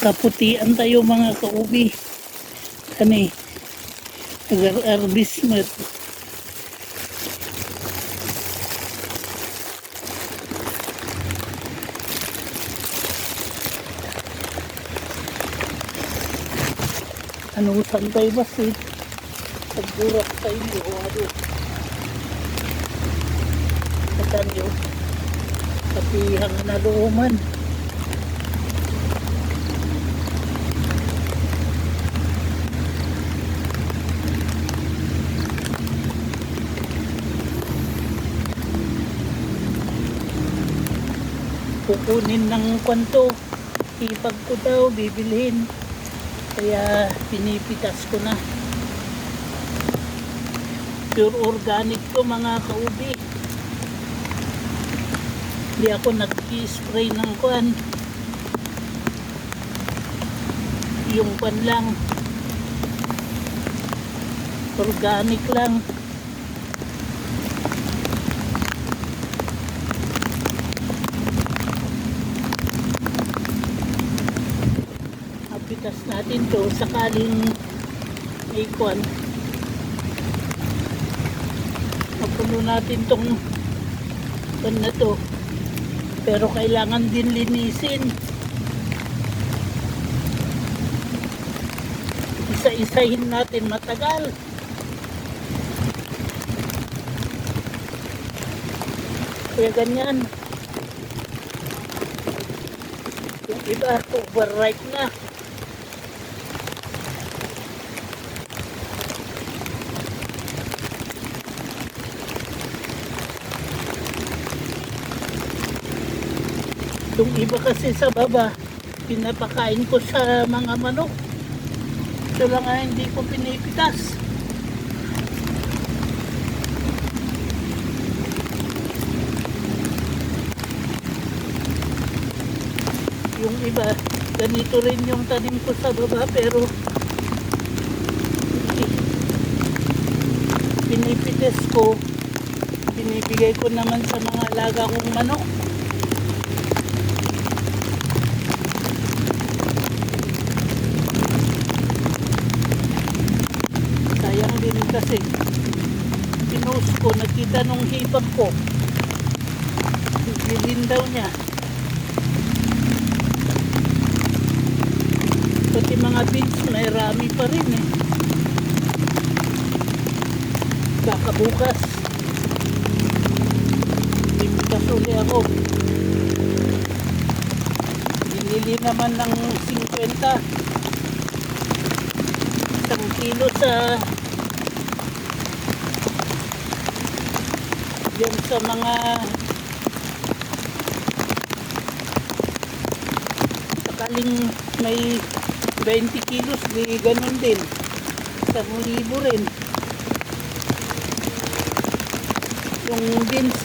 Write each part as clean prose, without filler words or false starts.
kaputian tayo mga kaubi. Kani, agar-arbis mat. Ano santay basit? Pagburak sa inyo o ano? Katan nyo. Pati hanggang naluman. Kukunin ng kwanto. Ipag ko daw, bibilhin. Kaya pinipitas ko na. Pure organic to mga kaubi. Hindi ako nag-spray ng kwan. Yung kwan lang. Organic lang. Pitas natin to sakaling may kwan. Mapuno natin tong kwan na to. Pero kailangan din linisin. Isa-isahin natin matagal. Kaya ganyan. Yung iba overripe na. Yung iba kasi sa baba, pinapakain ko sa mga manok. Ito lang nga hindi ko pinipitas. Yung iba, ganito rin yung tanim ko sa baba pero pinipitas ko. Binibigay ko naman sa mga alaga kong manok. Kasi pinost ko, nakita nung hipag ko, bilhin daw niya. Pati mga beans may rami pa rin eh. Baka bukas ipitas uli ako. Binili naman ng 50 isang kilo sa yan sa mga sakaling may 20 kilos di ganun din 1,000 rin yung beans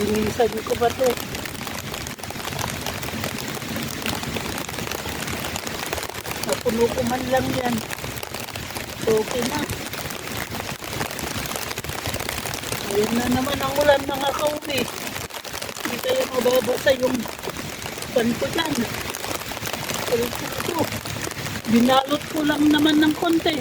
linisan ko ba to napuno ko man lang yan. So, okay na. Ayan na naman ang ulan mga kaubi. Hindi kaya mababasa yung panto dyan. Ito. Binalot ko lang naman ng konti.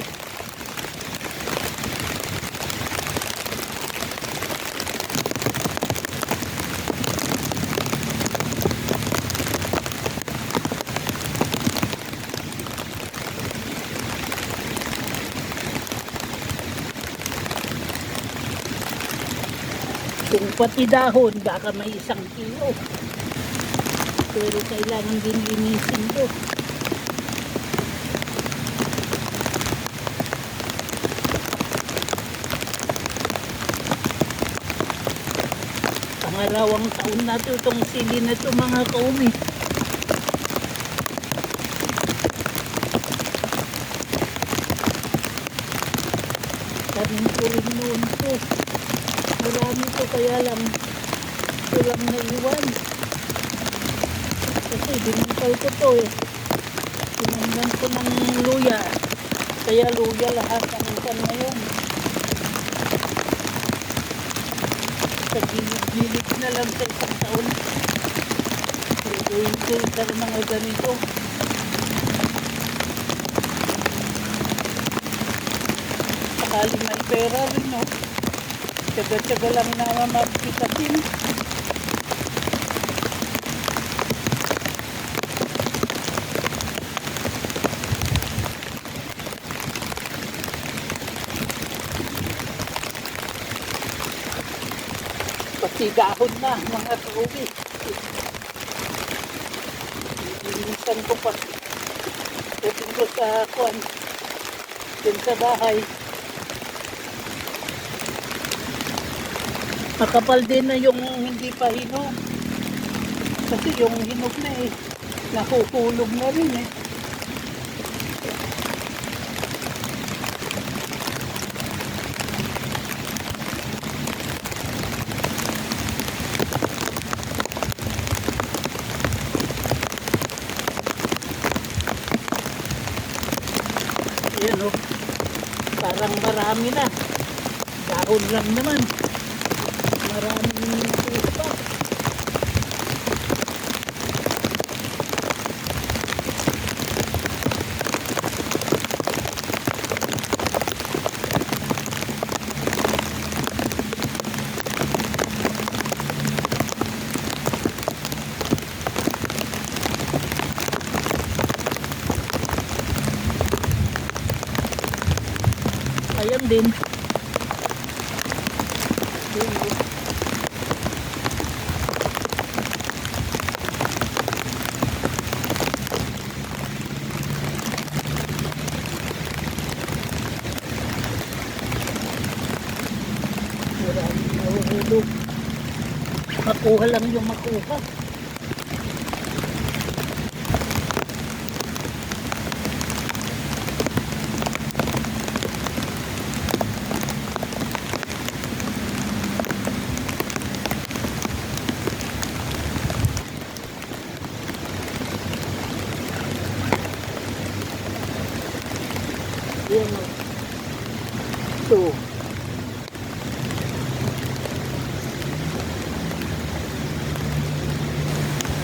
Kung pati dahon, baka may 1 kilo. Pero kailangan din linisin ko. Pangalawang taon na ito itong sili na ito mga kaumi. Tanim ko rin noon ito. Marami ko kaya lang kulang na iwan. Kasi binangkal ko to eh. Pinanggan ko ng luya. Kaya luya lahat ang ikan na yun. Sa gilid-gilid na lang sa isang taon. Ito sa mga ganito. Sakali may pera rin, no? Tsaga-tsaga lang na mapitasin. Pati dahon na, mga kauwi. Linisan ko pa. Putin ko sa kuwan. Dun sa bahay. Makapal din na yung hindi pa hinog. Kasi yung hinog na nahuhulog na rin Yan parang marami na. Dahon lang naman. Maraming nakuha. Ayan din. Maraming nahuhulog. Makuha lang yung makuha. Yan ito.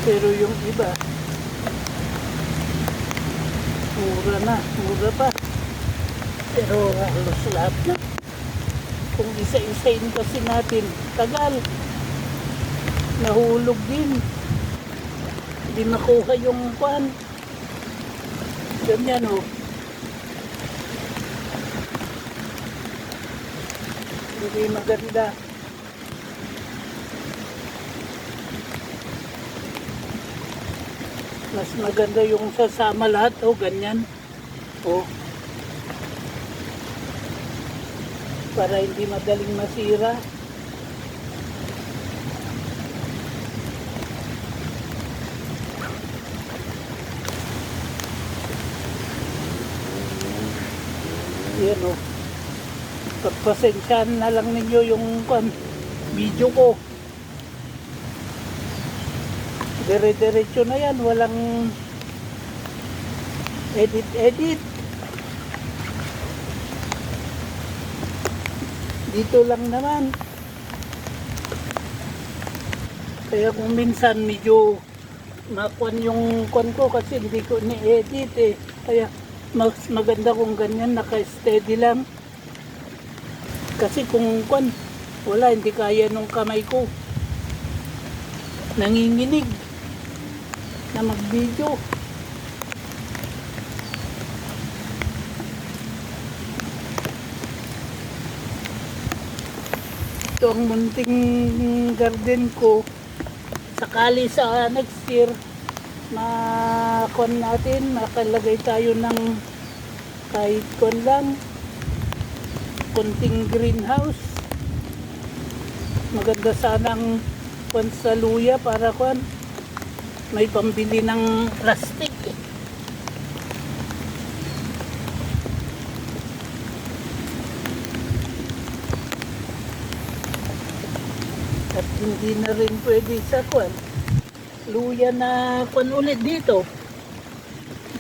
Pero yung iba mura pa. Pero halos lahat na. Kung isa-isain kasi natin, tagal. Nahulog din. Hindi makuha yung kwan. Ganyan Hindi maganda. Mas maganda yung sasama lahat ganyan. Para hindi madaling masira. Yan pagpasensyahan na lang ninyo yung video ko. Dire-diretso na yan, walang edit. Dito lang naman. Kaya kung minsan medyo makuan yung kuan ko kasi hindi ko ni-edit Kaya mas maganda kung ganyan, naka-steady lang. Kasi kung wala, hindi kaya nung kamay ko. Nanginginig na mag-video. Ito ang munting garden ko. Sakali sa next year, makalagay tayo ng kahit lang konting greenhouse. Maganda sanang sa luya para may pambili ng plastic. At hindi na rin pwede sa luya na ulit dito.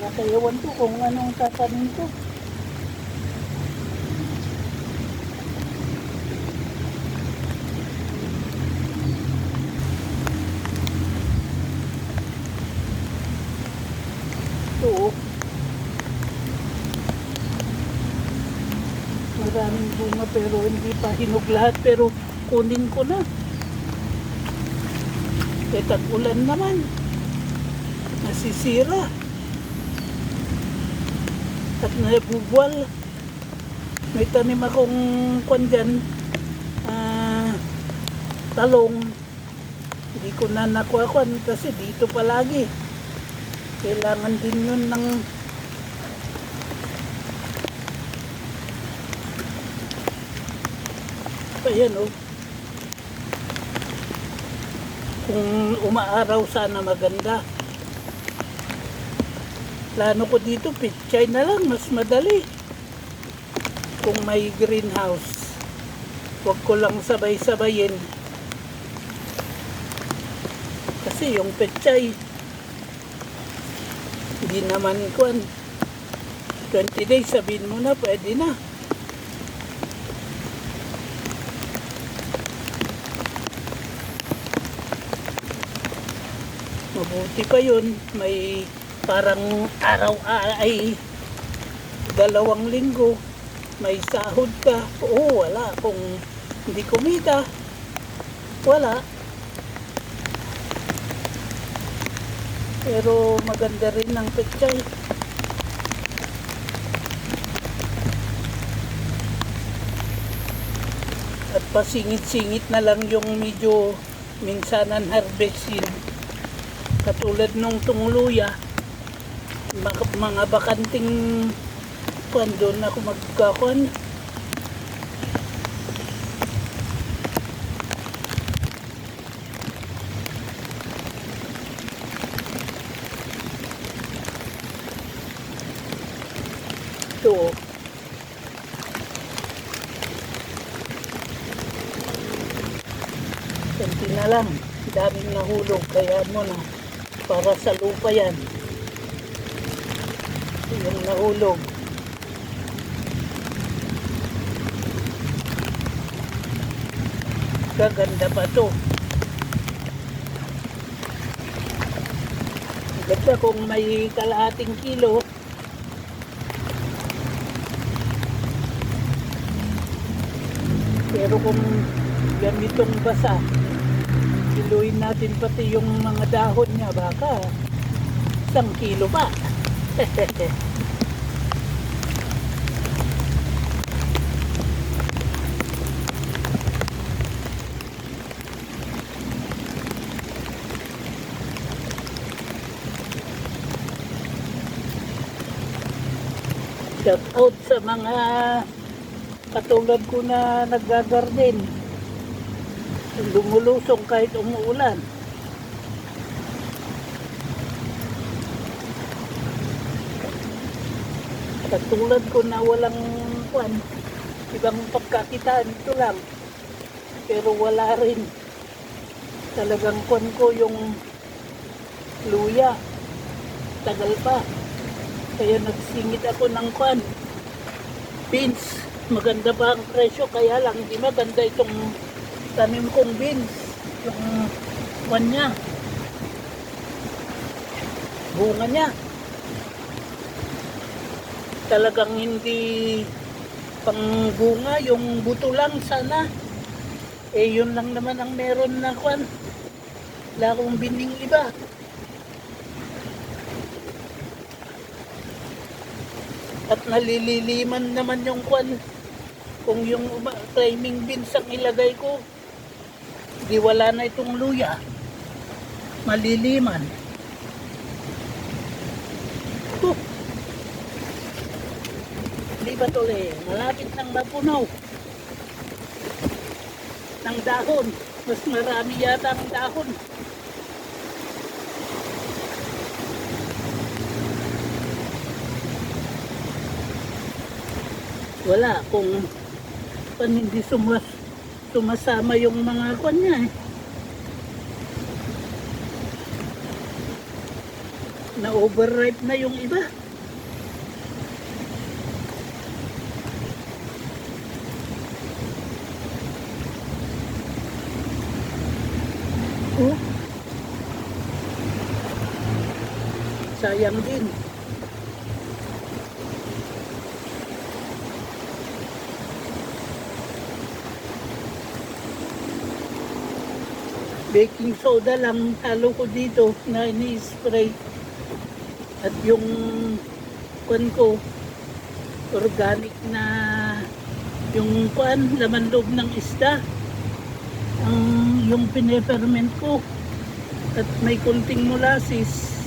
Baka ewan ko kung anong tatanin ko. Ito, oh. Maraming bunga pero hindi pa hinog lahat, pero kunin ko na. Eh, tag-ulan naman. Nasisira. At nabubuwal. May tanim akong kwan dyan, talong. Hindi ko na nakuha kasi dito palagi. Kailangan din yun ng ayan, oh. Kung umaaraw sana maganda. Plano ko dito, pichay na lang, mas madali. Kung may greenhouse, huwag ko lang sabay-sabayin. Kasi yung pechay, hindi naman kuan. 20 days, sabihin mo na, pwede na. Mabuti pa yun, may parang araw ay 2 linggo, may sahod ka. Oo, wala. Kung hindi kumita, wala. Pero maganda rin ang pechay. At pasingit-singit na lang yung medyo minsanan harvestin. Katulad nung tungluya, mga bakanting kwan, doon ako magkakwan. Ito, konti na lang, daming nahulog, kaya mo na para sa lupa yan. Yung nahulog. Gaganda pa to. Ganda kung may kalahating kilo. Pero kung gamitong basa, kiluin natin pati yung mga dahon niya, baka 1 kilo pa. Shout out sa mga katulad ko na naggagarden. Lumulusong kahit umuulan. Katulad ko na walang kwan, ibang pagkakitaan, ito lang. Pero wala rin. Talagang kwan ko yung luya. Tagal pa. Kaya nagsingit ako ng kwan. Beans. Maganda pa ang presyo, kaya lang hindi maganda itong tanim kong beans. Yung kwan niya. Bunga niya. Talagang hindi pangbunga, yung buto lang sana. Eh yun lang naman ang meron na kwan. Wala akong bining iba. At nalililiman naman yung kwan. Kung yung timing beans ang ilagay ko, di wala na itong luya. Maliliman. Di ba tole? Malapit nang mapunaw ng dahon. Mas marami yata ang dahon. Wala kung hindi sumasama yung mga kwan niya eh. Na overripe na yung iba. Oh. Sayang din. baking soda lang halo ko dito na ini-spray. At yung kwan ko, organic na yung kwan, laman loob ng isda. Yung pineferment ko. At may kunting molasses.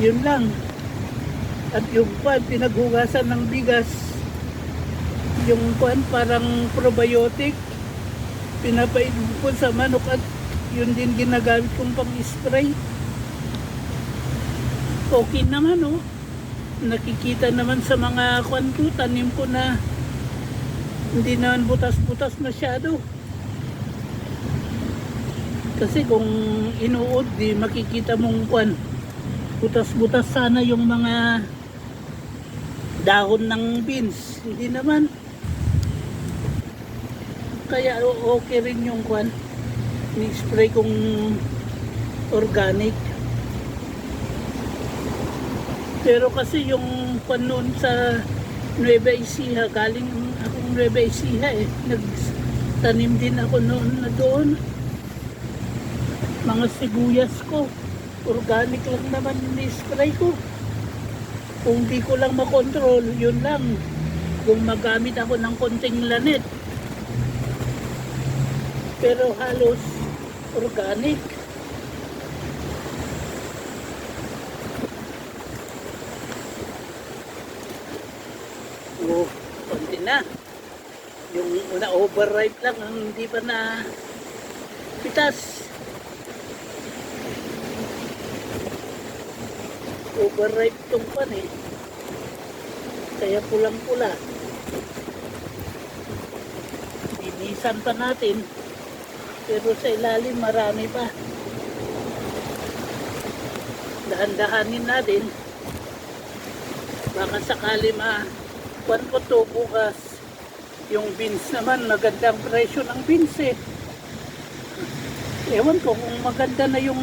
Yun lang. At yung kwan, pinaghugasan ng bigas. Yung kwan, parang probiotic. Pinapainom ko sa manok at yun din ginagamit kong pang-spray. Okay naman, oh. Nakikita naman sa mga kwan ko, tanim ko na hindi naman butas-butas masyado. Kasi kung inuod, di makikita mong kwan. Butas-butas sana yung mga dahon ng beans. Hindi naman. Kaya okay rin yung kwan. Ni-spray kong organic. Pero kasi yung kwan noon sa Nueva Ecija, galing akong Nueva Ecija eh. Nagtanim din ako noon na doon. Mga sibuyas ko, organic lang naman ni-spray ko. Kung di ko lang makontrol, yun lang. Kung magamit ako ng konting lanet. Pero halos organic. Oh, konti na. Yung na-overripe lang, hindi pa na pitas. Overripe itong pan eh. Kaya pulang-pula. Linisan pa natin. Pero sa ilalim marami pa. Dahan-dahanin natin. Baka sakali kwan ko to bukas. Yung beans naman, magandang presyo ng beans eh. Ewan ko kung maganda na yung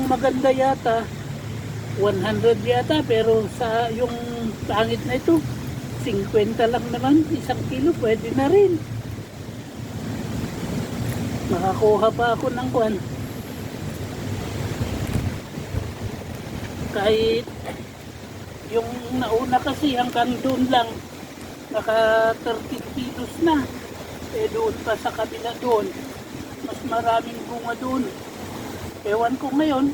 maganda yata. 100 yata, pero sa yung pangit na ito, 50 lang naman. 1 kilo, pwede na rin. Makakuha pa ako ng kwan. Kahit yung nauna kasi hanggang doon lang, naka 30 kilos na. Eh doon pa sa kabila doon, mas maraming bunga doon. Ewan ko ngayon,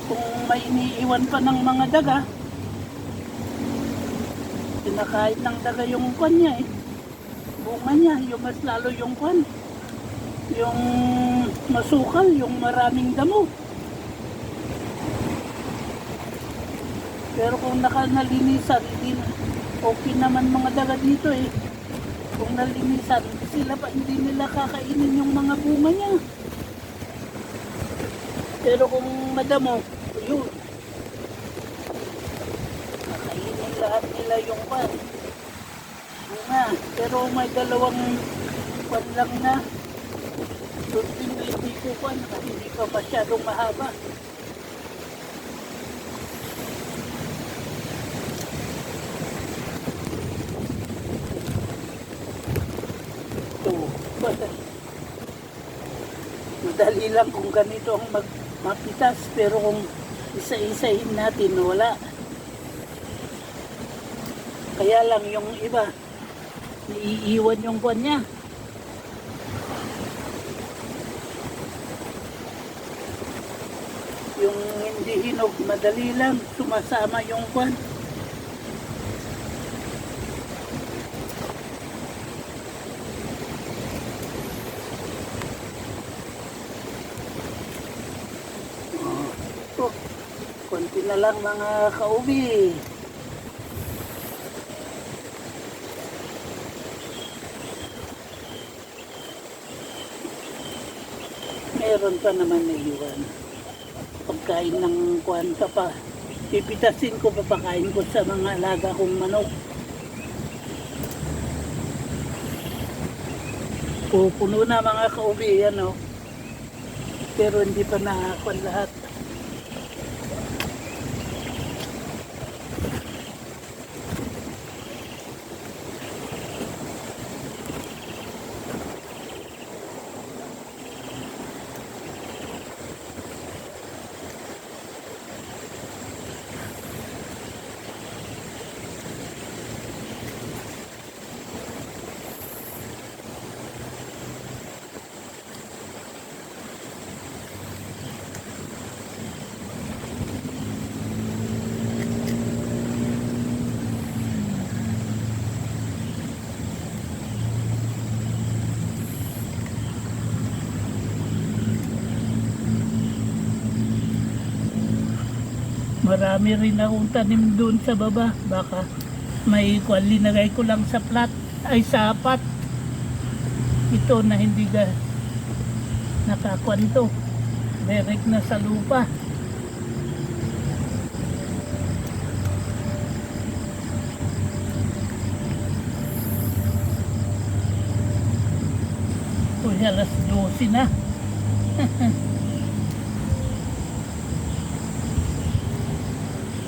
kung may iniiwan pa ng mga daga, kinakain ng daga yung kwan niya eh. Bunga niya, yung mas lalo yung kwan. Yung masukal, yung maraming damo. Pero kung nalinisan, okay naman mga daga dito eh. Kung nalinisan, sila pa hindi nila kakainin yung mga bunga niya. Pero kung madamo, yun. Kakainin lahat nila yung kwan. Bunga. Pero may dalawang kwan lang na. Doon din hindi ko kwan. Hindi pa masyadong mahaba. Madali lang kung ganito ang mapitas, pero kung isa-isahin natin, wala. Kaya lang yung iba, naiiwan yung buwan niya. Yung hindi hinog, madali lang, sumasama yung buwan. Konti na lang mga kaubi. Meron pa naman na iwan. Pagkain ng kuwan pa. Pipitasin ko, papakain ko sa mga alaga kong manok. Pupuno na mga kaubi, yan o. Pero hindi pa nakakuan lahat. Marami rin akong tanim doon sa baba. Baka may kwan, linagay ko lang sa plat ay sa pot. Ito na hindi nakakwan to. Direct na sa lupa. Uy, alas 12 na.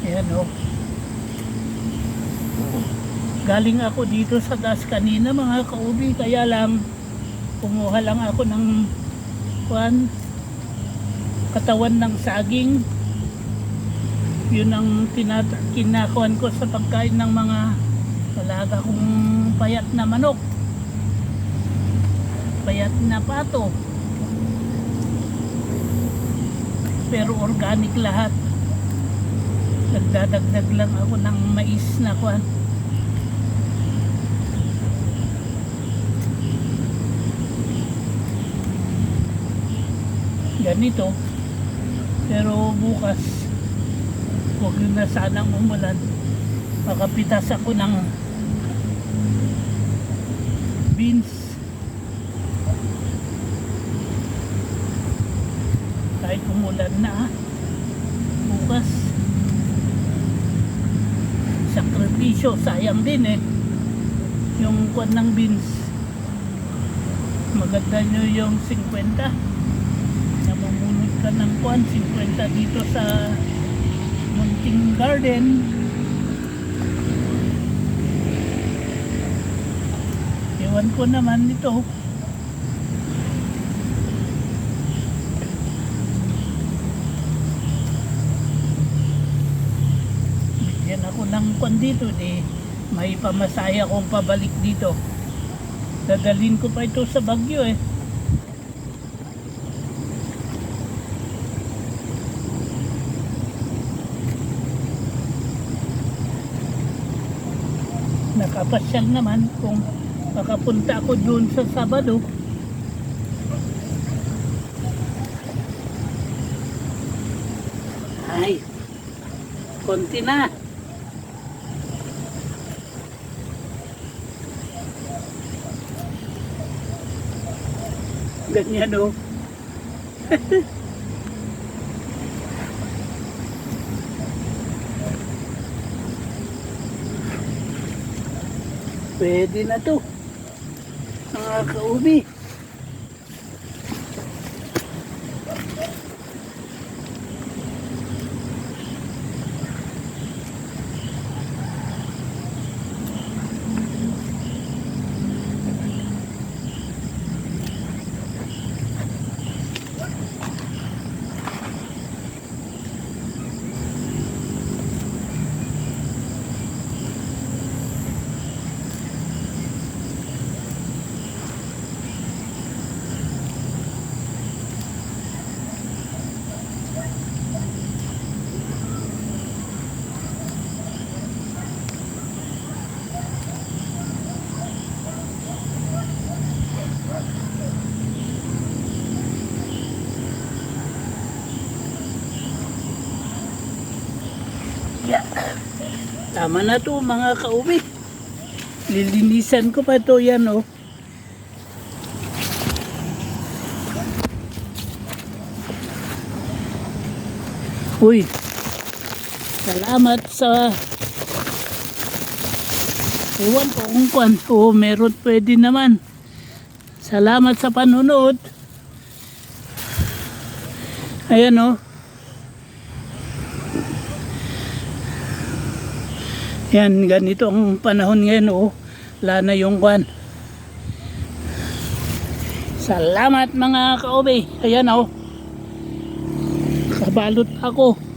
Ayan o. Galing ako dito sa taas kanina mga kaubi, kaya lang kumuha lang ako ng katawan ng saging. Yun ang kinakuan ko sa pagkain ng mga alaga kong payat na manok, payat na pato, pero organic lahat. Nagdadagdag lang ako ng mais na kuan. Ganito. Pero bukas huwag na sanang umulan. Makapitas ako ng beans. Kahit umulan na bukas. Sakripisyo, sayang din yung kuan ng beans. Maganda nyo yung 50. Namumunod ka ng kuan 50 dito sa munting garden. Ewan ko naman ito. Ako ng kwan dito, may pamasaya akong pabalik dito. Dadalhin ko pa ito sa Baguio Nakapasyal naman kung makapunta ako doon sa Sabado. Ay, konti na. Ganyan pwede na to mga kaubi. Yeah. Tama na to mga kaubi. Lilinisan ko pa to yan Uy. Salamat sa ewan ko kung kwan. Meron pwede naman. Salamat sa panunod. Ayan Yan, ganito ang panahon ngayon Wala na yung kwan. Salamat mga kaubi. Ayan Kabalot ako.